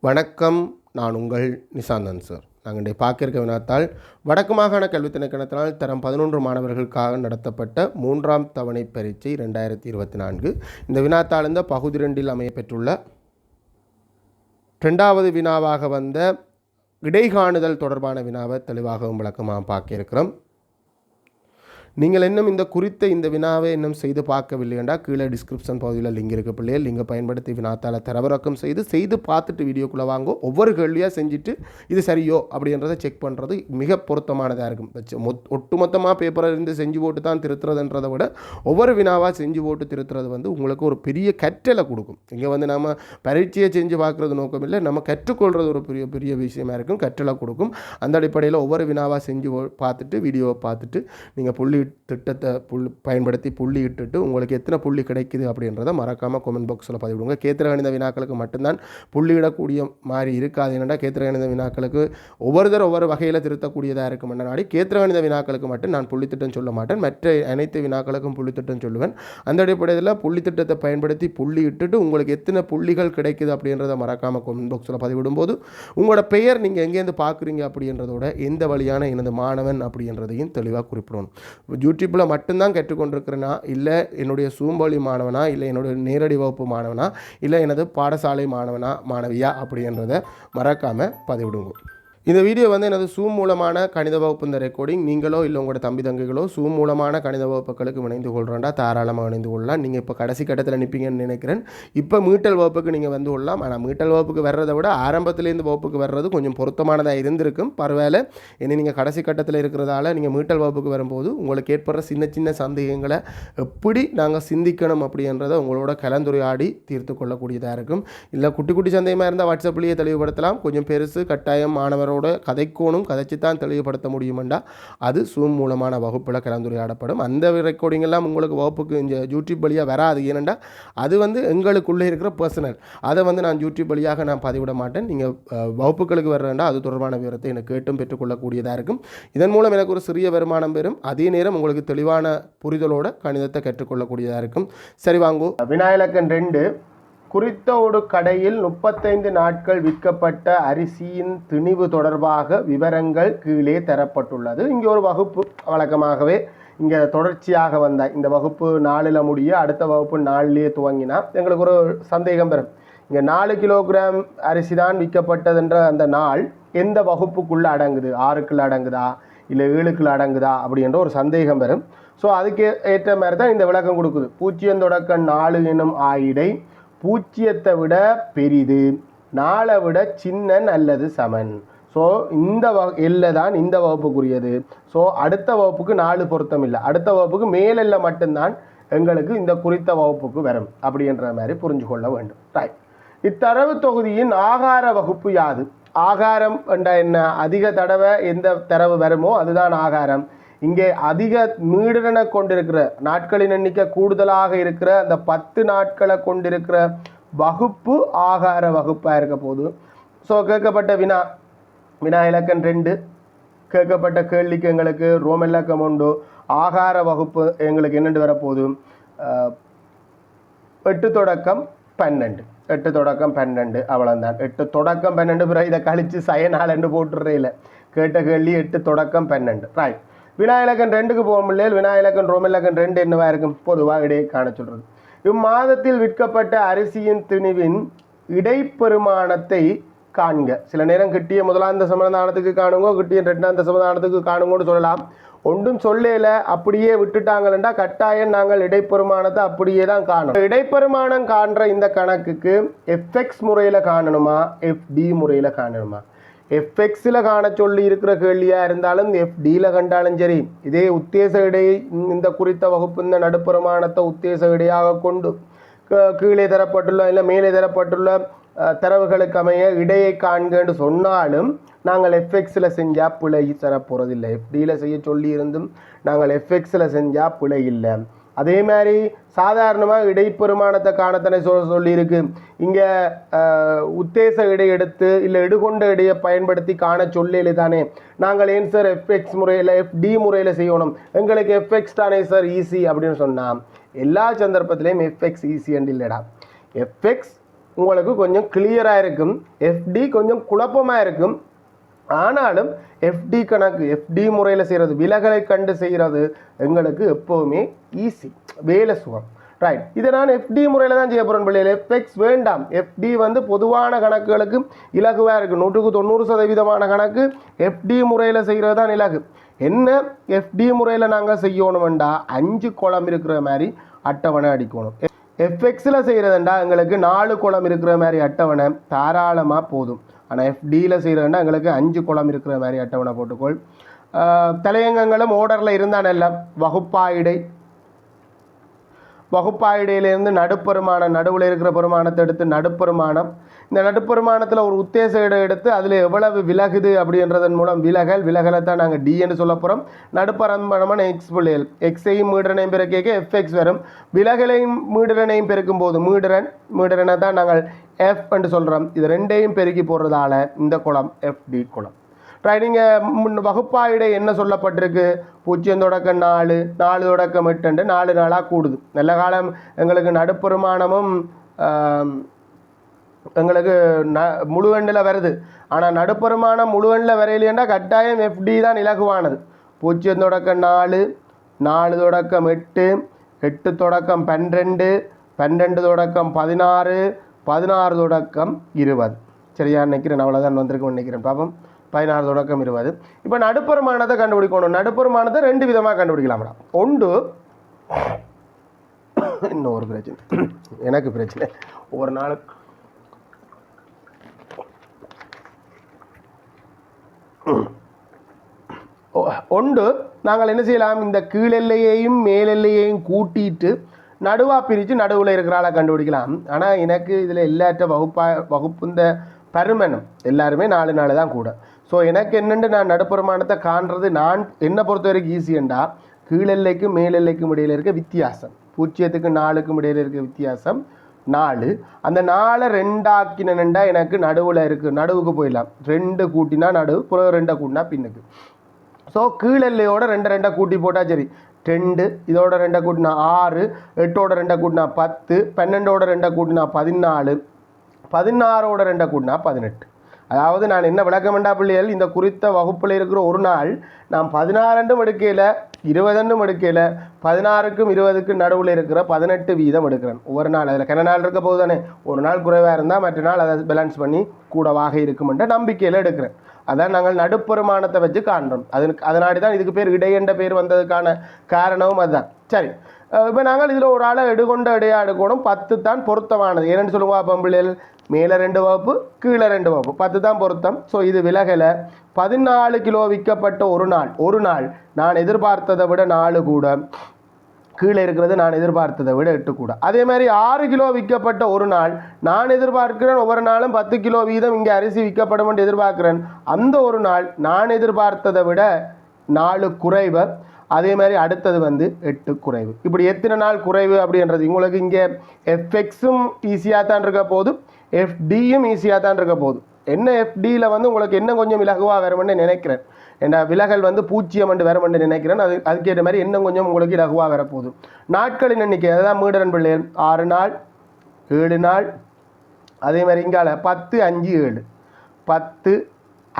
வணக்கம். நான் உங்கள் நிசாந்தன் சார். நாங்கள் இன்றைய பார்க்க வினாத்தால் வடக்கு மாகாண கல்வி திணைக்களத்தினால் தரம் 11 மாணவர்களுக்காக நடத்தப்பட்ட 3ஆம் தவணை பரீட்சை 2024. இந்த வினாத்தால் இந்த பகுதி 2இல் அமையப்பெற்றுள்ள 2வது வினாவாக வந்த இடைகாணுதல் தொடர்பான வினாவை தெளிவாகவும் விளக்கமாக பார்க்க இருக்கிறோம். நீங்கள் இன்னும் இந்த வினாவை இன்னும் செய்து பார்க்கவில்லை என்றால் கீழே டிஸ்கிரிப்ஷன் பகுதியில் லிங்க் இருக்க பிள்ளைகள் லிங்கை பயன்படுத்தி வினாத்தால் தரவிறக்கம் செய்து பார்த்துட்டு வீடியோக்குள்ளே வாங்கோ. ஒவ்வொரு கேள்வியாக செஞ்சுட்டு இது சரியோ அப்படின்றத செக் பண்ணுறது மிக பொருத்தமானதாக இருக்கும். ஒட்டுமொத்தமாக பேப்பரை இருந்து செஞ்சு போட்டு தான் திருத்துறதுன்றதை விட ஒவ்வொரு வினாவாக செஞ்சு போட்டு திருத்துறது உங்களுக்கு ஒரு பெரிய கற்றலை கொடுக்கும். இங்கே நம்ம பரீட்சையை செஞ்சு பார்க்குறது நோக்கம் இல்லை, நம்ம கற்றுக்கொள்வது ஒரு பெரிய பெரிய விஷயமா இருக்கும், கற்றலை கொடுக்கும். அந்த அடிப்படையில் ஒவ்வொரு வினாவாக செஞ்சு பார்த்துட்டு வீடியோவை பார்த்துட்டு நீங்கள் புள்ளி திட்டத்தை பயன்படுத்தி புள்ளி இட்டுட்டு உங்களுக்கு எத்தனை புள்ளி கிடைக்குது அப்படின்றத மறக்காமல் கமெண்ட் பாக்ஸில் பதிவிடுங்க. கேத்திர கணித வினாக்களுக்கு மட்டும்தான் புள்ளியிடக்கூடிய மாதிரி இருக்காது. என்னென்னா கேத்திர கணித வினாக்களுக்கு ஒவ்வொரு வகையில் திருத்தக்கூடியதாக இருக்கும். நாடி கேத்திர கணித வினாக்களுக்கு மட்டும் நான் புள்ளித்திட்டம் சொல்ல மாட்டேன், மற்ற அனைத்து வினாக்களுக்கும் புள்ளித்திட்டம் சொல்லுவேன். அந்த அடிப்படையில் புள்ளித்திட்டத்தை பயன்படுத்தி புள்ளி இட்டுட்டு உங்களுக்கு எத்தனை புள்ளிகள் கிடைக்குது அப்படின்றத மறக்காமல் கமெண்ட் பாக்ஸில் பதிவிடும்போது உங்களோட பெயர் நீங்கள் எங்கேருந்து பார்க்குறீங்க அப்படின்றதோட எந்த வழியான எனது மாணவன் அப்படின்றதையும் தெளிவாக குறிப்பிடணும். யூடியூப்பில் மட்டும்தான் கற்றுக்கொண்டிருக்கிறேனா, இல்லை என்னுடைய சூம்பொழி மாணவனா, இல்லை என்னுடைய நேரடி வகுப்பு மாணவனா, இல்லை எனது பாடசாலை மாணவியா அப்படின்றத மறக்காமல் பதிவிடுங்க. இந்த வீடியோ எனது சூம் மூலமான கணித வகுப்பு இந்த ரெக்கார்டிங் நீங்களோ இல்லை உங்களோட தம்பி தங்கைகளோ சூம் மூலமான கணித வகுப்புகளுக்கு இணைந்து கொள்கிறோண்டா தாராளமாக இணைந்து கொள்ளலாம். நீங்கள் இப்போ கடைசி கட்டத்தில் நிற்பீங்கன்னு நினைக்கிறேன். இப்போ மீட்டல் வகுப்புக்கு நீங்கள் கொள்ளலாம். ஆனால் மீட்டல் வகுப்புக்கு வர்றதை விட ஆரம்பத்திலேருந்து வகுப்புக்கு வர்றது கொஞ்சம் பொருத்தமானதாக இருந்திருக்கும். பரவாயில்ல, இனி நீங்கள் கடைசி கட்டத்தில் இருக்கிறதால நீங்கள் மீட்டல் வகுப்புக்கு வரும்போது உங்களுக்கு ஏற்படுற சின்ன சின்ன சந்தேகங்களை எப்படி நாங்கள் சிந்திக்கணும் அப்படின்றத உங்களோட கலந்துரையாடி தீர்த்து கொள்ளக்கூடியதாக இருக்கும். இல்லை குட்டி குட்டி சந்தேகமாக இருந்தால் வாட்ஸ்அப்லேயே தெளிவுபடுத்தலாம். கொஞ்சம் பெருசு கட்டாயம் மாணவரோட கதைச்சு தான் தெளிவுபடுத்த முடியுமெண்டா அது சூம் மூலமான வகுப்பில் கலந்துரையாடப்படும். அந்த ரெக்கார்டிங் எல்லாம் உங்களுக்கு வகுப்புக்கு இந்த யூடியூப் வழியாக வராது. ஏனெண்டா அது எங்களுக்குள்ளே இருக்கிற பர்சனல், அதை நான் யூடியூப் வழியாக நான் பதிவிட மாட்டேன். நீங்கள் வகுப்புகளுக்கு வர்றேன்டா அது தொடர்பான விவரத்தை எனக்கு கேட்டும் பெற்றுக்கொள்ளக்கூடியதாக இருக்கும். இதன் மூலம் எனக்கு ஒரு சிறிய வருமானம் பெறும், அதே நேரம் உங்களுக்கு தெளிவான புரிதலோட கணிதத்தை கற்றுக்கொள்ளக்கூடியதாக இருக்கும். சரி வாங்கோ. வினாயிலக்கன் 2. குறித்த ஒரு கடையில் 35 நாட்கள் விற்கப்பட்ட அரிசியின் திணிவு தொடர்பாக விவரங்கள் கீழே தரப்பட்டுள்ளது. இங்கே ஒரு வகுப்பு வழக்கமாகவே இங்கே தொடர்ச்சியாக வந்த இந்த வகுப்பு 4ல் முடிய அடுத்த வகுப்பு 4லேயே துவங்கினா எங்களுக்கு ஒரு சந்தேகம் பெறும். இங்கே 4 கிலோகிராம் அரிசி தான் விற்கப்பட்டதுன்ற அந்த நாள் எந்த வகுப்புக்குள்ளே அடங்குது? 6க்குள்ள அடங்குதா இல்லை 7க்குள்ள அடங்குதா அப்படின்ற ஒரு சந்தேகம் பெறும். ஸோ அதுக்கு ஏற்ற மாதிரி தான் இந்த விளக்கம் கொடுக்குது. 0 தொடக்கம் 4 எனும் ஆயிடை 0 விட பெரிது, 4 விட சின்னன் அல்லது சமன். ஸோ இந்த எல்லை தான் இந்த வகுப்புக்குரியது. ஸோ அடுத்த வகுப்புக்கு 4 பொருத்தம் இல்லை, அடுத்த வகுப்புக்கு மேலெல்ல மட்டும்தான் எங்களுக்கு இந்த குறித்த வகுப்புக்கு வரும் அப்படின்ற மாதிரி புரிஞ்சு கொள்ள வேண்டும். ரைட். இத்தரவு தொகுதியின் ஆகார வகுப்பு யாது? ஆகாரம் என்ற என்ன? அதிக தடவை எந்த தரவு வருமோ அதுதான் ஆகாரம். இங்கே அதிக மீடனை கொண்டிருக்கிற நாட்களின் எண்ணிக்கை கூடுதலாக இருக்கிற அந்த 10 நாட்களை கொண்டிருக்கிற வகுப்பு ஆகார வகுப்பாக இருக்க போது. ஸோ கேட்கப்பட்ட வினா இலக்கம் 2 கேட்கப்பட்ட கேள்விக்கு எங்களுக்கு ரோமன் இலக்கம் 1 ஆகார வகுப்பு எங்களுக்கு என்னென்று வரப்போகுது? 8 தொடக்கம் 12. 8 தொடக்கம் 12 அவ்வளோதான். 8 தொடக்கம் 12 பிறகு இதை கழித்து சயனால் என்று போட்டுடுறே இல்லை. கேட்ட கேள்வி 8 தொடக்கம் 12. ரைட். வினாயிலக்கன் 2க்கு போக முடியல. வினாயிலக்கன் ரோமன் இலக்கம் 2 என்னவா இருக்கும்? பொதுவாக இடையே காண சொல்கிறது. இம்மாதத்தில் விற்கப்பட்ட அரிசியின் திணிவின் இடைப்பெருமானத்தை காண்க. சில நேரம் கிட்டிய முதலாந்த சமாதானத்துக்கு காணுங்க, கிட்டிய 2ஆம் சமாதானத்துக்கு காணுங்கன்னு சொல்லலாம். ஒன்றும் சொல்லல அப்படியே விட்டுட்டாங்கன்னா கட்டாயம் நாங்கள் இடைப்பெருமானத்தை அப்படியே தான் காணும். இடைப்பெருமானம் காண்ற இந்த கணக்குக்கு எஃப்எக்ஸ் முறையில் காணணுமா எஃப்டி முறையில் காணணுமா? எஃப்எக்ஸில் காண சொல்லி இருக்கிற கேள்வியாக இருந்தாலும் எஃப்டியில் கண்டாலும் சரி, இதே உத்தேச இடை இந்த குறித்த வகுப்பு இந்த நடுப்பெருமானத்தை உத்தேச இடையாக கொண்டு கீழே தரப்பட்டுள்ள இல்லை மேலே தரப்பட்டுள்ள தரவுகளுக்கு அமைய இடையை காண்கன்னு சொன்னாலும் நாங்கள் எஃப்எக்ஸில் செஞ்சால் பிழை தரப்போகிறதில்லை. எஃப்டியில் செய்ய சொல்லி இருந்தும் நாங்கள் எஃப்எக்ஸில் செஞ்சால் பிழை இல்லை. அதே மாதிரி சாதாரணமாக இடைப்பெருமானத்தை காணத்தனை சொல்லியிருக்கு. இங்கே உத்தேச இடை எடுத்து இல்லை எடுகொண்ட இடையை பயன்படுத்தி காண சொல்லலே தானே. நாங்கள் ஏன் சார் எஃப்எக்ஸ் முறையில் எஃப்டி முறையில் செய்யணும்? எங்களுக்கு எஃப்எக்ஸ் தானே சார் ஈஸி அப்படின்னு சொன்னால் எல்லா சந்தர்ப்பத்திலையும் எஃப்எக்ஸ் ஈஸி அண்ட் இல்லைடா. எஃப்எக்ஸ் உங்களுக்கு கொஞ்சம் கிளியராக இருக்கும். எஃப்டி கொஞ்சம் குழப்பமாக இருக்கும். ஆனாலும் எஃப்டி கணக்கு எஃப்டி முறையில் செய்கிறது, விலகலை கண்டு செய்கிறது எங்களுக்கு எப்போவுமே ஈஸி, வேலை சுகம். ரைட், இதை நான் எஃப்டி முறையில் தான் செய்ய போகிறேன் பிள்ளைகள். எஃப்எக்ஸ் வேண்டாம். எஃப்டி வந்து பொதுவான கணக்குகளுக்கு இலகுவாக இருக்குது. 100% கணக்கு எஃப்டி முறையில் செய்கிறது தான் இலகு. என்ன எஃப்டி முறையில் நாங்கள் செய்யணுமெண்டா 5 கோலம் இருக்கிற மாதிரி அட்டவணை அடிக்கணும். எஃப்எக்ஸில் செய்கிறதுண்டா எங்களுக்கு 4 கோலம் இருக்கிற மாதிரி அட்டவணை தாராளமாக போதும். ஆனால் எஃப்டியில் செய்கிறதுண்டா எங்களுக்கு 5 கோலம் இருக்கிற மாதிரி அட்டவணை போட்டுக்கொள். தலையங்கங்களும் ஓர்டரில் இருந்தால் நல்ல. வகுப்பாயிடையிலேருந்து நடுப்பெருமானம், நடுவில் இருக்கிற பெருமானத்தை எடுத்து நடுப்பெருமானம், இந்த நடுப்பெருமானத்தில் ஒரு உத்தேச இடம் எடுத்து அதில் எவ்வளவு விலகுது அப்படின்றதன் மூலம் விலகலை தான் நாங்கள் டின்னு சொல்ல போகிறோம். நடுப்பெருமானமான எக்ஸ் பிள்ளைகள், எக்ஸையும் மீடரனையும் பெருக்க எஃப்எக்ஸ் வரும். விலகலையும் மீடரனையும் பெருக்கும் போது மீடரனை தான் நாங்கள் எஃப் என்று சொல்கிறோம். இது ரெண்டையும் பெருக்கி போடுறதால இந்த குளம் எஃப்டி குளம். ரைட், நீங்கள் வகுப்பாயிடை என்ன சொல்லப்பட்டிருக்கு? 0 தொடக்கம் 4, 4 தொடக்கம் 8, 4 நாளாக கூடுது. நல்ல காலம் எங்களுக்கு நடுப்பெருமானமும் எங்களுக்கு முழு எண்ணில் வருது. ஆனால் நடுப்பெருமானம் முழு எண்ணில் வரையிலேண்டா கட்டாயம் எஃப்டி தான் இலகுவானது. 0 தொடக்கம் 4, 4 தொடக்கம் 8, 8 தொடக்கம் 12, 12 தொடக்கம் 16, 16 தொடக்கம் 20. சரியா நினைக்கிறேன், அவ்வளோதான் வந்திருக்குன்னு நினைக்கிறேன். பாப்போம், 16 தொடக்கம் 20. இப்போ நடுப்பெருமானத்தை கண்டுபிடிக்கணும். நடுப்பெருமானத்தை 2 விதமாக கண்டுபிடிக்கலாம்டா. ஒன்று, இன்னொரு பிரச்சனை, எனக்கு பிரச்சனை ஒரு நாளுக்கு ஒன்று நாங்கள் என்ன செய்யலாம், இந்த கீழெல்லையையும் மேலெல்லையையும் கூட்டிட்டு நடுவாக பிரித்து நடுவில் இருக்கிறால கண்டுபிடிக்கலாம். ஆனால் எனக்கு இதில் எல்லாற்ற வகுப்பு இந்த பருமனம் எல்லாருமே 4 தான் கூட. ஸோ எனக்கு என்னென்று நான் நடுப்பெருமானத்தை காண்றது நான் என்னை பொறுத்த வரைக்கும் ஈஸியண்டா கீழெல்லைக்கும் மேலெல்லைக்கும் இடையில் இருக்க வித்தியாசம், 0க்கும் 4க்கும் இடையில் இருக்க வித்தியாசம் 4. அந்த 4 2ஆக்கினா எனக்கு நடுவில் இருக்குது, நடுவுக்கு போயிடலாம். 2 கூட்டினா நடுவு, பிறகு 2 கூட்டினா பின்னுக்கு. ஸோ கீழெல்லையோட 2 கூட்டி போட்டால் சரி. 2 இதோட 2 கூட்டினா 6, 8ஓட 2 கூட்டினா 10, 12ஓட 2 கூட்டினா 14, 16ஓட 2 கூட்டினா 18. அதாவது நான் என்ன விளக்கமெண்டா பிள்ளைகள், இந்த குறித்த வகுப்பில் இருக்கிற ஒரு நாள் நான் 16 எடுக்கையில், 20 எடுக்கையில், 16க்கும் 20க்கும் நடுவில் இருக்கிற 18 வீதம் எடுக்கிறேன் ஒவ்வொரு நாள். அதில் கன நாள் இருக்க போது தானே, ஒரு நாள் குறைவாக இருந்தால் மற்ற நாள் அதை பேலன்ஸ் பண்ணி கூடவாக இருக்குமென்ற நம்பிக்கையில் எடுக்கிறேன். அதான் நாங்கள் நடுப்பெருமானத்தை வச்சு காண்றோம். அதனாடி தான் இதுக்கு பேர் இடை என்ற பேர் வந்ததுக்கான காரணமும் அதுதான். சரி, இப்போ நாங்கள் இதில் ஒரு ஆளை எடுகொண்ட இடையாக எடுக்கணும். 10 தான் பொருத்தமானது. ஏன்னு சொல்லுவா பம்பிள்ளைகள், மேலே 2 வகுப்பு கீழே 2 வகுப்பு, 10 தான் பொருத்தம். ஸோ இது விலகலை. 14 கிலோ விற்கப்பட்ட ஒரு நாள் நான் எதிர்பார்த்ததை விட 4 கூட, கீழே இருக்கிறது நான் எதிர்பார்த்ததை விட 8 கூட. அதே மாதிரி 6 கிலோ விற்கப்பட்ட ஒரு நாள் நான் எதிர்பார்க்கிறேன் ஒவ்வொரு நாளும் 10 கிலோ வீதம் இங்கே அரிசி விற்கப்படும் என்று எதிர்பார்க்கிறேன். அந்த ஒரு நாள் நான் எதிர்பார்த்ததை விட 4 குறைவு. அதே மாதிரி அடுத்தது 8 குறைவு. இப்படி எத்தனை நாள் குறைவு அப்படின்றது உங்களுக்கு இங்கே எஃப்எக்ஸும் ஈஸியாக தான் இருக்க போது, எஃப்டியும் ஈஸியாக தான் இருக்க போகுது. என்ன எஃப்டியில் உங்களுக்கு என்ன கொஞ்சம் இலகுவாக வரும்னு நினைக்கிறேன். ஏன்னா விலகல் 0 வரும்னு நினைக்கிறேன். அதுக்கேற்ற மாதிரி இன்னும் கொஞ்சம் உங்களுக்கு இலகுவாக வரப்போகுது. நாட்களின் எண்ணிக்கை அதுதான் மீடரன் பிள்ளைகள் 6 நாள் 7 நாள். அதே மாதிரி இங்கால 10 5 7, 10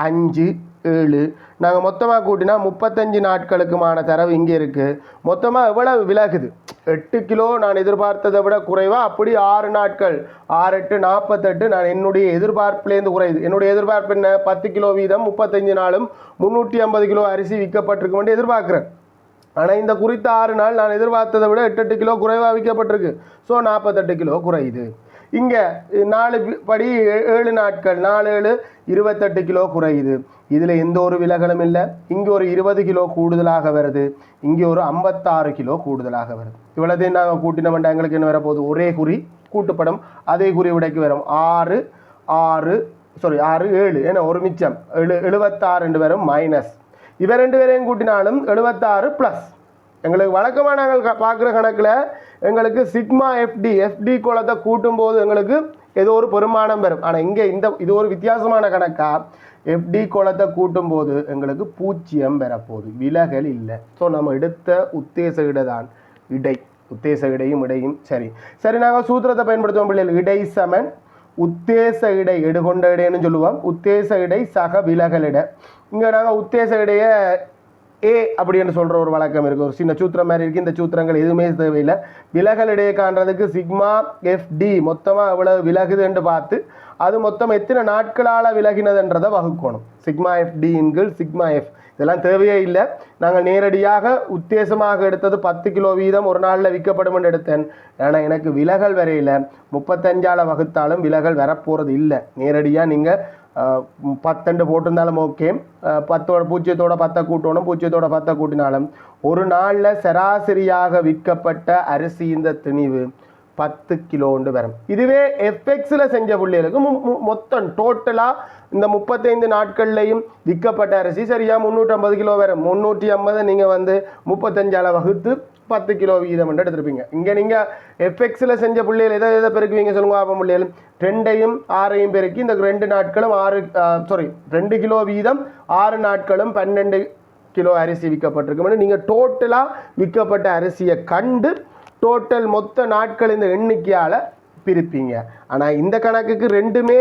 5 7 நாங்கள் மொத்தமாக கூட்டினா 35 நாட்களுக்குமான தரவு இங்கே இருக்குது. மொத்தமாக எவ்வளவு விலகுது? 8 கிலோ நான் எதிர்பார்த்ததை விட குறைவாக. அப்படி 6 நாட்கள் 6 8 48. நான் என்னுடைய எதிர்பார்ப்புலேருந்து குறையுது. என்னுடைய எதிர்பார்ப்பு என்ன? 10 கிலோ வீதம் 35 நாளும் 350 கிலோ அரிசி விற்கப்பட்டிருக்கும் என்று எதிர்பார்க்குறேன். ஆனால் இந்த குறித்த 6 நாள் நான் எதிர்பார்த்ததை விட 8 கிலோ குறைவாக விற்கப்பட்டிருக்கு. ஸோ 48 கிலோ குறையுது. இங்கே 4 படி 7 நாட்கள் 4 7 28 கிலோ குறையுது. இதில் எந்த ஒரு விலகலும் இல்லை. இங்கே ஒரு 20 கிலோ கூடுதலாக வருது, இங்கே ஒரு 56 கிலோ கூடுதலாக வருது. இவ்வளோதையும் நாங்கள் கூட்டினோம்னா எங்களுக்கு என்ன வரப்போகுது? ஒரே குறி கூட்டுப்படும், அதே குறி விடைக்கு வரும். 6 7 ஏன்னா ஒரு மிச்சம் 76 வரும் மைனஸ். இவ 2 பேரையும் கூட்டினாலும் 76 ப்ளஸ். எங்களுக்கு வழக்கமாக நாங்கள் பார்க்குற கணக்கில் எங்களுக்கு சிக்மா எஃப்டி கோலத்தை கூட்டும்போது எங்களுக்கு ஏதோ ஒரு பெருமானம் வரும். ஆனால் இங்கே இது ஒரு வித்தியாசமான கணக்கா. எஃப்டி கோலத்தை கூட்டும்போது எங்களுக்கு 0 வரப்போகுது, விலகல் இல்லை. ஸோ நம்ம எடுத்த உத்தேச இடை உத்தேச இடையும் சரி நாங்கள் சூத்திரத்தை பயன்படுத்துவோம் பிள்ளைகள். இடை சமன் உத்தேச இடை எடுகொண்ட இடைன்னு சொல்லுவோம். உத்தேச இடை சக விலகல் இடை. இங்கே நாங்கள் உத்தேச இடைய ஏ அப்படின்னு சொல்கிற ஒரு வழக்கம் இருக்குது. ஒரு சின்ன சூத்திரம் மாதிரி இருக்குது. இந்த சூத்திரங்கள் எதுவுமே தேவையில்லை. விலகல் இடையே காண்றதுக்கு சிக்மா எஃப்டி மொத்தமாக எவ்வளவு விலகுதுன்னு பார்த்து அது மொத்தம் எத்தனை நாட்களால் விலகினதுன்றதை வகுக்கணும். சிக்மா எஃப்டி இன்கள் சிக்மா எஃப் இதெல்லாம் தேவையே இல்லை. நாங்கள் நேரடியாக உத்தேசமாக எடுத்தது 10 கிலோ வீதம் ஒரு நாளில் விற்கப்படும் எடுத்தேன். ஏன்னா எனக்கு விலகல் வரையில் 35ஆல் வகுத்தாலும் விலகல் வரப்போகிறது இல்லை. நேரடியாக நீங்கள் 10 போட்டிருந்தாலும் ஓகே, 10 பூஜ்ஜியத்தோட 10 கூட்டணும், பூஜ்ஜியத்தோட 10 கூட்டினாலும் ஒரு நாளில் சராசரியாக விற்கப்பட்ட அரிசி இந்த திணிவு 10 கிலோண்டு வரும். இதுவே எஃப்எக்ஸில் செஞ்ச பிள்ளைகளுக்கு மொத்தம் டோட்டலாக இந்த 35 நாட்கள்லையும் விற்கப்பட்ட அரிசி சரியா 350 கிலோ வரும். 350 நீங்கள் 35ஆல் வகுத்து 10 கிலோ வீதம் என்று எடுத்துருப்பீங்க. இங்கே நீங்கள் எஃப்எக்ஸில் செஞ்ச பிள்ளைகள் எதை பெருக்குவீங்க சொல்லுங்க. அப்போ பிள்ளைகள் 2ஐயும் 6ஐயும் பெருக்கி இந்த 2 நாட்களும் 2 கிலோ வீதம் 6 நாட்களும் 12 கிலோ அரிசி விற்கப்பட்டிருக்கும். நீங்கள் டோட்டலாக விற்கப்பட்ட அரிசியை கண்டு டோட்டல் மொத்த நாட்கள் இந்த எண்ணிக்கையால் பிரிப்பீங்க. ஆனால் இந்த கணக்குக்கு ரெண்டுமே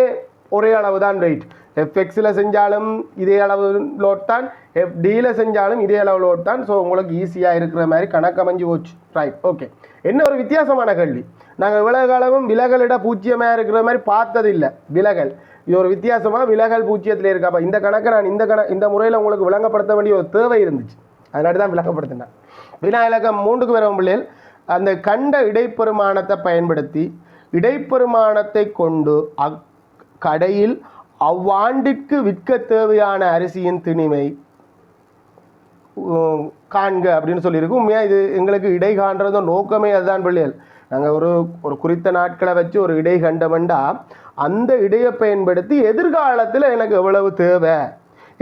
ஒரே அளவு தான் வெயிட். எஃப்எக்ஸில் செஞ்சாலும் இதே அளவு லோட் தான், எஃப்டியில் செஞ்சாலும் இதே அளவு லோட் தான். ஸோ உங்களுக்கு ஈஸியாக இருக்கிற மாதிரி கணக்கு அமைஞ்சு போச்சு. Right, okay. என்ன ஒரு வித்தியாசமான கேள்வி. நாங்கள் இவ்வளவு காலமும் விலகலிட பூஜ்ஜியமாக இருக்கிற மாதிரி பார்த்ததில்லை. விலகல் இது ஒரு வித்தியாசமாக விலகல் பூஜ்ஜியத்தில் இருக்காப்பா. இந்த கணக்கை நான் இந்த முறையில் உங்களுக்கு விளங்கப்படுத்த வேண்டிய ஒரு தேவை இருந்துச்சு. அதனால தான் விளங்கப்படுத்தினேன். வினா இலக்கம் 3க்கு வரும் பிள்ளைகள் அந்த கண்ட இடைப்பெருமானத்தை பயன்படுத்தி இடைப்பெருமானத்தை கொண்டு கடையில் அவ்வாண்டிற்கு விற்க தேவையான அரிசியின் திணிவை காண்க அப்படின்னு சொல்லியிருக்கும். உண்மையாக இது எங்களுக்கு இடை காண்றதோ நோக்கமே அதுதான் பிள்ளைகள். நாங்கள் ஒரு குறித்த நாட்களை வச்சு ஒரு இடை கண்டமெண்டா அந்த இடையை பயன்படுத்தி எதிர்காலத்தில் எனக்கு எவ்வளவு தேவை,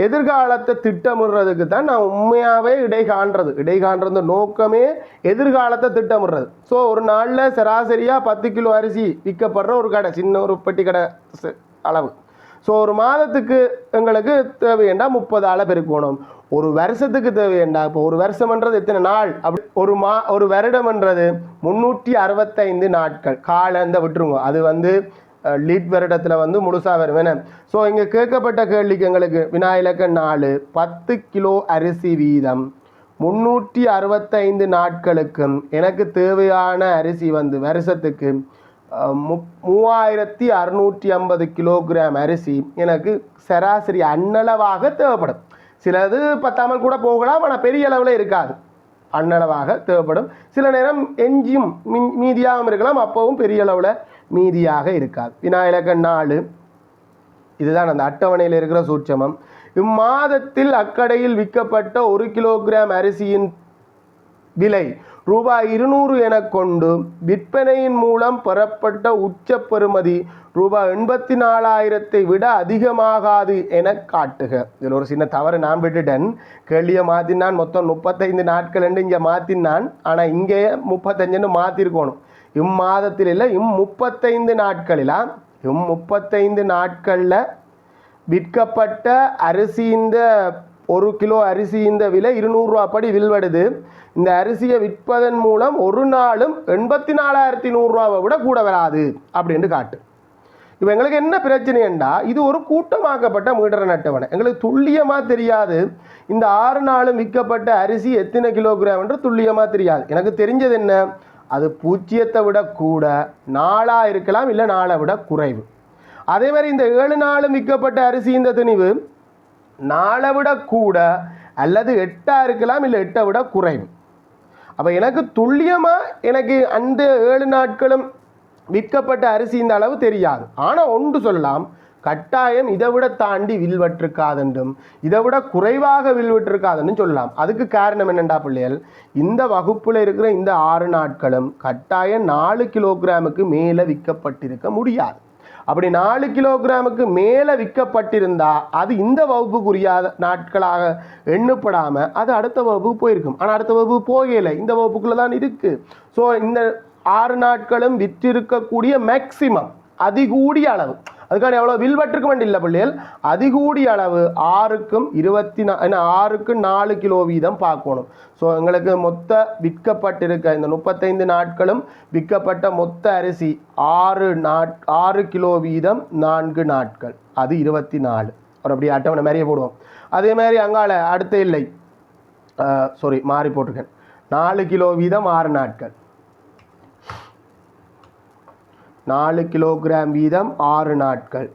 எதிர்காலத்தை திட்டமிடுறதுக்கு தான் நான் உண்மையாகவே இடை காண்றது நோக்கமே எதிர்காலத்தை திட்டமிடுறது. ஸோ ஒரு நாளில் சராசரியாக 10 கிலோ அரிசி விற்கப்படுற ஒரு கடை, சின்ன ஒரு பெட்டி கடை அளவு. ஸோ ஒரு மாதத்துக்கு எங்களுக்கு தேவையண்டா 30ஆல் பெருக்கணும். ஒரு வருஷத்துக்கு தேவையண்டா, இப்போ ஒரு வருஷம்ன்றது எத்தனை நாள் அப்படி ஒரு வருடம்ன்றது 365 நாட்கள். காலந்த விட்டுருங்க, அது லீட் வருடத்தில் முழுசாக வரும் என்ன. ஸோ இங்கே கேட்கப்பட்ட கேள்விக்கு எங்களுக்கு வினா இலக்கம் 4 10 கிலோ அரிசி வீதம் 365 நாட்களுக்கும் எனக்கு தேவையான அரிசி வருஷத்துக்கு 3650 கிலோகிராம் அரிசி எனக்கு சராசரி அன்னளவாக தேவைப்படும். சிலது பத்தாமல் கூட போகலாம், ஆனால் பெரிய அளவில் இருக்காது. அன்னளவாக தேவைப்படும். சில நேரம் எஞ்சியும் மீதியாகவும் இருக்கலாம், அப்போவும் பெரிய அளவில் மீதியாக இருக்காது. வினா இலக்கம் 4 இதுதான் அந்த அட்டவணையில் இருக்கிற சூட்சமம். இம்மாதத்தில் அக்கடையில் விற்கப்பட்ட 1 கிலோகிராம் அரிசியின் விலை ரூபாய் 200 என கொண்டு விற்பனையின் மூலம் பெறப்பட்ட உச்ச பெறுமதி ரூபாய் 84,000 விட அதிகமாகாது என காட்டுக. இதில் ஒரு சின்ன தவறு நான் விட்டுட்டேன். கேள்வியை மாற்றினான் மொத்தம் 35 நாட்கள் என்று இங்கே மாற்றினான். ஆனால் இங்கே 35 மாற்றிருக்கணும். இம்மாதத்தில் இல்லை, 35 நாட்களில் 35 நாட்களில் விற்கப்பட்ட அரிசியின் 1 கிலோ அரிசியின் விலை 200 ரூபா படி வில்வடுது. இந்த அரிசியை விற்பதன் மூலம் ஒரு நாளும் 84,100 ரூபாவை விட கூட வராது அப்படின்னு காட்டு. இப்போ எங்களுக்கு என்ன பிரச்சனைண்டா, இது ஒரு கூட்டமாக்கப்பட்ட மீட்டர் அட்டவணை. எங்களுக்கு துல்லியமாக தெரியாது இந்த 6 நாளும் விற்கப்பட்ட அரிசி எத்தனை கிலோகிராம் என்று துல்லியமாக தெரியாது. எனக்கு தெரிஞ்சது என்ன, அது 0 விட கூட 4 இருக்கலாம், இல்லை 4 விட குறைவு. அதே மாதிரி இந்த 7 நாளும் விற்கப்பட்ட அரிசி இந்த திணிவு 4 விட கூட அல்லது 8 இருக்கலாம், இல்லை 8 விட குறைவு. அப்போ எனக்கு துல்லியமாக எனக்கு அந்த 7 நாட்களும் விற்கப்பட்ட அரிசி இந்த அளவு தெரியாது. ஆனால் ஒன்று சொல்லலாம், கட்டாயம் இதை விட தாண்டி வில்வற்றிருக்காதென்றும் இதை விட குறைவாக வில்வற்றிருக்காதுன்னு சொல்லலாம். அதுக்கு காரணம் என்னென்றா பிள்ளைகள், இந்த வகுப்பில் இருக்கிற இந்த 6 நாட்களும் கட்டாயம் 4 கிலோகிராமுக்கு மேலே விற்கப்பட்டிருக்க முடியாது. அப்படி 4 கிலோகிராமுக்கு மேலே விற்கப்பட்டிருந்தா அது இந்த வகுப்புக்குரிய நாட்களாக எண்ணப்படாமல் அது அடுத்த வகுப்புக்கு போயிருக்கும். ஆனால் அடுத்த வகுப்பு போகலை, இந்த வகுப்புக்குள்ளே தான் இருக்குது. ஸோ இந்த 6 நாட்களும் விற்றிருக்கக்கூடிய மேக்சிமம் அதிகூடிய அளவு, அதுக்கான எவ்வளோ வில்வற்றுக்கு வேண்டி இல்லை பிள்ளைகள், அதிகூடிய அளவு 6க்கு 4 கிலோ வீதம் பார்க்கணும். ஸோ எங்களுக்கு மொத்த விற்கப்பட்டிருக்க இந்த 35 நாட்களும் விற்கப்பட்ட மொத்த அரிசி 6 கிலோ வீதம் 4 நாட்கள், அது 24. ஒரு அப்படி அட்டவணை மாதிரியே போடுவோம். அதே மாதிரி அங்கால அடுத்த இல்லை, சாரி மாறி போட்டிருக்கேன், 4 கிலோ வீதம் 6 நாட்கள், 4 கிலோகிராம் வீதம் 6 நாட்கள்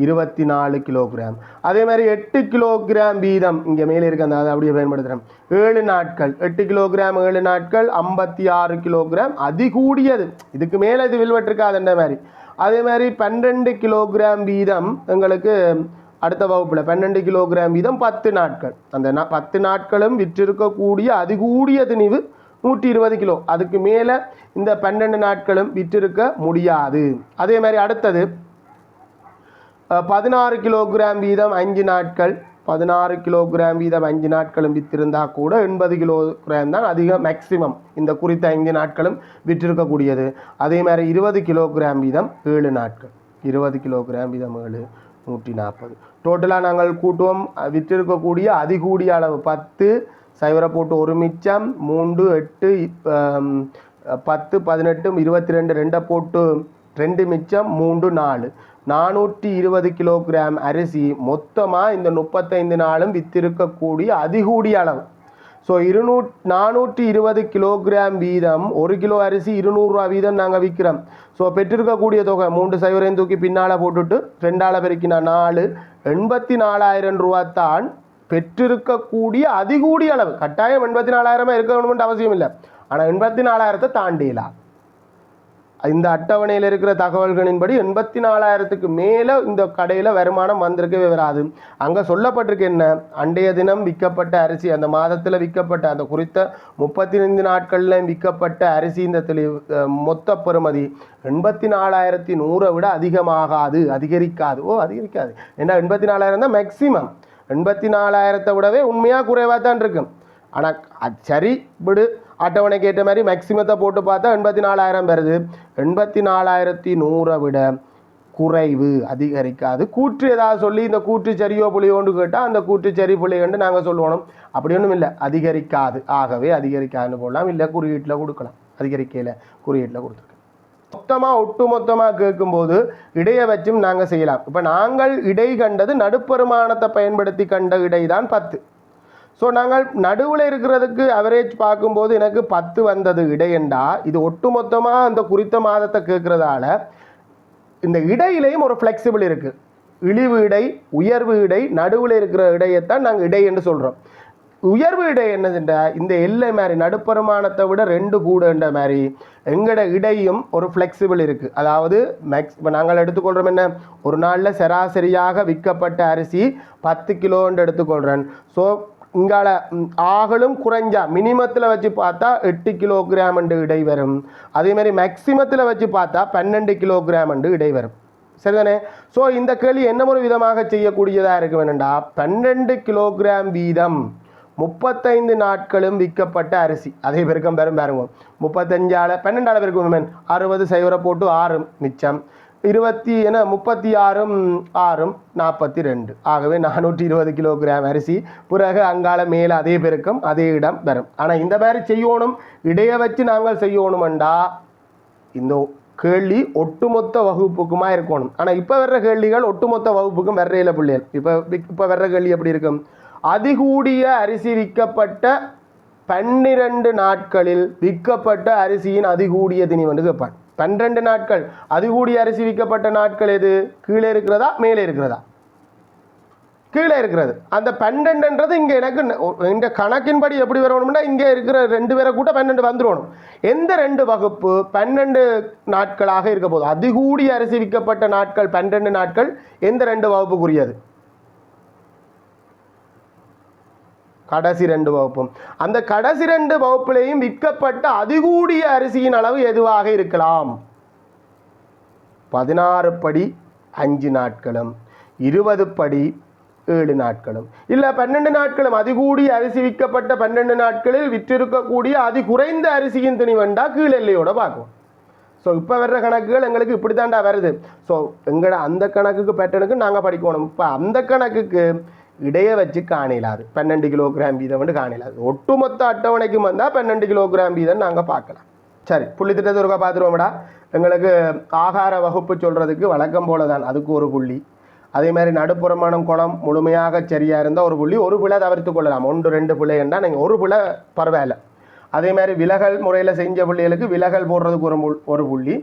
24 கிலோகிராம். அதே மாதிரி 8 கிலோகிராம் வீதம் இங்கே மேலே இருக்க அந்த அதை அப்படியே பயன்படுத்துகிறேன், 7 நாட்கள் 8 கிலோகிராம் 7 நாட்கள் 56 கிலோகிராம், அதிகூடியது, இதுக்கு மேலே இது வில்வட்டிருக்காதுன்ற மாதிரி. அதே மாதிரி 12 கிலோகிராம் வீதம் எங்களுக்கு அடுத்த வகுப்பில் 12 கிலோகிராம் வீதம் 10 நாட்கள், அந்த 10 நாட்களும் விற்றிருக்கக்கூடிய அதிகூடிய திணிவு 120 கிலோ, அதுக்கு மேலே இந்த 12 நாட்களும் விற்றிருக்க முடியாது. அதே மாதிரி அடுத்தது 16 கிலோகிராம் வீதம் 5 நாட்கள், 16 கிலோகிராம் வீதம் 5 நாட்களும் விற்றிருந்தால் கூட 80 கிலோகிராம் தான் அதிகம் மேக்சிமம் இந்த குறித்த 5 நாட்களும் விற்றிருக்கக்கூடியது. அதே மாதிரி 20 கிலோகிராம் வீதம் 7 நாட்கள், 20 கிலோகிராம் வீதம் 7 140. டோட்டலாக நாங்கள் கூட்டுவோம் விற்றிருக்கக்கூடிய அதிகூடிய அளவு 10 சைவரை போட்டு 1 மிச்சம் 3 8 10 18 22 2 போட்டு 2 மிச்சம் 3 4 420 கிலோகிராம் அரிசி மொத்தமாக இந்த 35 நாளும் விற்றிருக்கக்கூடிய அதிகூடிய அளவு. ஸோ 420 கிலோகிராம் வீதம் 1 கிலோ அரிசி 200 ரூபா வீதம் நாங்கள் விற்கிறோம். ஸோ பெற்றிருக்கக்கூடிய தொகை 3 சைவரையும் தூக்கி பின்னால் போட்டுட்டு 2ஆல் பெருக்கினா 4 84,000 ரூபா தான் பெற்றிருக்கக்கூடிய அதிகூடிய அளவு. கட்டாயம் 84,000 இருக்கணும்னு அவசியம் இல்லை, ஆனால் 84,000 தாண்டியலாம். இந்த அட்டவணையில் இருக்கிற தகவல்களின்படி 84,000க்கு மேலே இந்த கடையில் வருமானம் வந்திருக்கவே வராது. அங்கே சொல்லப்பட்டிருக்கு என்ன, அண்டைய தினம் விற்கப்பட்ட அரிசி, அந்த மாதத்தில் விற்கப்பட்ட அந்த குறித்த 35 நாட்களில் விற்கப்பட்ட அரிசி இந்த மொத்த பெறுமதி 84,100 விட அதிகமாகாது, அதிகரிக்காது. அதிகரிக்காது, ஏன்னா 84,000 தான் மேக்சிமம். 84,000 விடவே உண்மையாக குறைவாக தான் இருக்கும். ஆனால் சரி விடு, அட்டவணைக்கு ஏற்ற மாதிரி மேக்சிமத்தை போட்டு பார்த்தா 84,000 வருது. 84,100 விட குறைவு, அதிகரிக்காது. கூற்று ஏதாவது சொல்லி இந்த கூற்று சரியோ புள்ளியோன்னு கேட்டால் அந்த கூற்று சரி புள்ளியோண்டு நாங்கள் சொல்லுவோம். அப்படி ஒன்றும் இல்லை, அதிகரிக்காது. ஆகவே அதிகரிக்காதுன்னு போடலாம், இல்லை குறியீட்டில் கொடுக்கலாம். அதிகரிக்கையில் குறியீட்டில் கொடுத்துருக்கேன். மொத்தமாக ஒட்டுமொத்தமாக கேட்கும்போது இடையை வச்சும் நாங்கள் செய்யலாம். இப்போ நாங்கள் இடை கண்டது நடுப்பெருமானத்தை பயன்படுத்தி கண்ட இடை தான் 10. ஸோ நாங்கள் நடுவில் இருக்கிறதுக்கு அவரேஜ் பார்க்கும்போது எனக்கு 10 வந்தது இடையண்டா, இது ஒட்டுமொத்தமாக அந்த குறித்த மாதத்தை கேட்குறதால இந்த இடையிலையும் ஒரு ஃப்ளெக்சிபிள் இருக்குது. இழிவு இடை, உயர்வு இடை, நடுவில் இருக்கிற இடையைத்தான் நாங்கள் இடை என்று சொல்கிறோம். உயர்வு இடை என்னதுண்டா, இந்த எல்லை மாதிரி நடுப்பெருமானத்தை விட 2 கூடன்ற மாதிரி எங்களோட இடையும் ஒரு ஃப்ளெக்சிபிள் இருக்குது. அதாவது இப்போ நாங்கள் எடுத்துக்கொள்கிறோம் என்ன, ஒரு நாளில் சராசரியாக விற்கப்பட்ட அரிசி 10 கிலோன்னு எடுத்துக்கொள்கிறேன். ஸோ இங்கால ஆகலும் குறைஞ்சா மினிமத்தில் வச்சு பார்த்தா 8 கிலோகிராம் இடை வரும். அதேமாதிரி மேக்சிமத்தில் வச்சு பார்த்தா 12 கிலோகிராம் இடை வரும். சரிதானே? ஸோ இந்த கேள்வி என்ன ஒரு விதமாக செய்யக்கூடியதாக இருக்க வேணும்டா, 12 கிலோகிராம் வீதம் 35 நாட்களும் விற்கப்பட்ட அரிசி, அதே பெருக்கம் பெரும் பாருங்க, 35ஆல் 12ஆல் பெருக்கும் 60 சைவரை போட்டு 6 மிச்சம் 36 6 42. ஆகவே 420 கிலோகிராம் அரிசி. பிறகு அங்கால மேலே அதே பெருக்கம் அதே இடம் வரும். ஆனால் இந்த மாதிரி செய்யணும், இடையை வச்சு நாங்கள் செய்யணுமெண்டா இந்த கேள்வி ஒட்டுமொத்த வகுப்புக்குமா இருக்கணும். ஆனால் இப்போ வர்ற கேள்விகள் ஒட்டுமொத்த வகுப்புக்கும் வர்றையில் பிள்ளைகள். இப்போ வர்ற கேள்வி எப்படி இருக்கும், அதிகூடிய அரிசி விற்கப்பட்ட 12 நாட்களில் விற்கப்பட்ட அரிசியின் அதிகூடிய திணிவென்று கேட்பான். 12 நாட்கள் அதிகூடிய அரிசி விற்கப்பட்ட நாட்கள் எது, கீழே இருக்கிறதா மேலே இருக்கிறதா? கீழே இருக்கிறது. அந்த 12ன்றது இங்கே எனக்கு இந்த கணக்கின்படி எப்படி வரணும்னா இங்கே இருக்கிற 2 பேரை கூட 12 வந்துடணும். எந்த 2 வகுப்பு 12 நாட்களாக இருக்க போதும்? அதிகூடிய அரிசி விற்கப்பட்ட நாட்கள் 12 நாட்கள் எந்த 2 வகுப்புக்குரியது? கடைசி 2 வகுப்பும். அந்த கடைசி 2 வகுப்புலையும் விற்கப்பட்ட அதிகூடிய அரிசியின் அளவு எதுவாக இருக்கலாம்? 16 படி 5 நாட்களும் 20 படி 7 நாட்களும், இல்லை 12 நாட்களும். அதிகூடிய அரிசி விற்கப்பட்ட 12 நாட்களில் விற்றிருக்கக்கூடிய அதி குறைந்த அரிசியின் திணிவண்டா கீழெல்லையோட பார்க்கும். ஸோ இப்போ வர்ற கணக்குகள் எங்களுக்கு இப்படி தாண்டா வருது. ஸோ எங்களோட அந்த கணக்குக்கு பேட்டர்னுக்கு நாங்கள் படிக்கணும். இப்போ அந்த கணக்குக்கு இடையே வச்சு காணலாது 12 கிலோகிராம் வீதம் வந்து காணலாது. ஒட்டுமொத்த அட்டவணைக்கு வந்தால் 12 கிலோகிராம் வீதம் நாங்கள் பார்க்கலாம். சரி, புள்ளித்திட்டத்தை ஒருக்கா பார்த்துருவோம்டா. எங்களுக்கு ஆகார வகுப்பு சொல்கிறதுக்கு வழக்கம் போல தான், அதுக்கு ஒரு புள்ளி. அதே மாதிரி நடுப்புறமானம் குளம் முழுமையாக சரியாக இருந்தால் ஒரு புள்ளி, ஒரு பிழை தவிர்த்து கொள்ளலாம். 1 2 பிழை என்றால் நீங்கள் ஒரு பிழை பரவாயில்ல. அதே மாதிரி விலகல் முறையில் செஞ்ச புள்ளிகளுக்கு விலகல் போடுறதுக்கு ஒரு புள்ளி,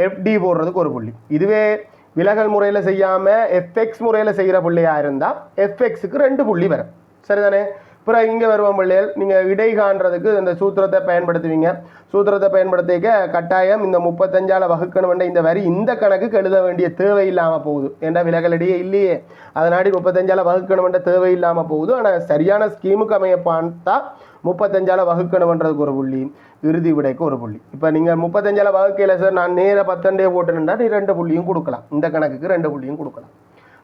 எஃப்டி போடுறதுக்கு ஒரு புள்ளி. இதுவே விலகல் முறையில் செய்யாமல் எஃப்எக்ஸ் முறையில் செய்கிற புள்ளியாக இருந்தால் எஃப்எக்ஸுக்கு 2 புள்ளி வரும். சரிதானே? அப்புறம் இங்கே வருவோம் பிள்ளைகள், நீங்கள் இடை காண்றதுக்கு இந்த சூத்திரத்தை பயன்படுத்துவீங்க. சூத்திரத்தை பயன்படுத்திக்க கட்டாயம் இந்த 35ஆல் வகுக்கணும் இந்த வரி இந்த கணக்குக்கு எழுத வேண்டிய தேவை இல்லாமல் போகுது. ஏன்னா விலகலடியே இல்லையே, அதனாடி 35ஆல் வகுக்கணுமென்ற தேவை இல்லாமல் போகுது. ஆனால் சரியான ஸ்கீமுக்கு அமைய பார்த்தா 35ஆல் வகுக்கணுன்றதுக்கு ஒரு புள்ளி, இறுதி விடைக்கு ஒரு புள்ளி. இப்போ நீங்கள் 35ஆல் வகுக்கையில் சார் நான் நேர 10 போட்டுனுண்டா நீ 2 புள்ளியும் கொடுக்கலாம். இந்த கணக்குக்கு 2 புள்ளியும் கொடுக்கலாம்.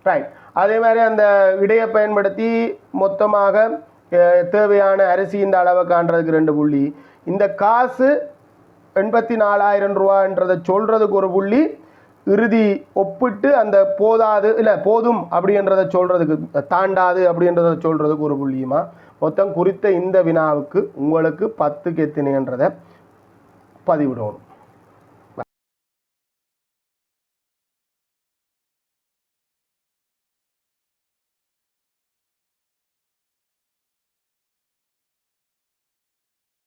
ரைட். அதே மாதிரி அந்த விடையை பயன்படுத்தி மொத்தமாக தேவையான அரிசி இந்த அளவை காண்றதுக்கு 2 புள்ளி. இந்த காசு 84,000 ரூபான்றதை சொல்கிறதுக்கு ஒரு புள்ளி, இறுதி ஒப்பிட்டு அந்த போதாது இல்லை போதும் அப்படின்றத சொல்கிறதுக்கு, தாண்டாது அப்படின்றத சொல்கிறதுக்கு ஒரு புள்ளியுமா. மொத்தம் குறித்த இந்த வினாவுக்கு உங்களுக்கு 10க்கு எத்தனைன்றதை பதிவிடணும்.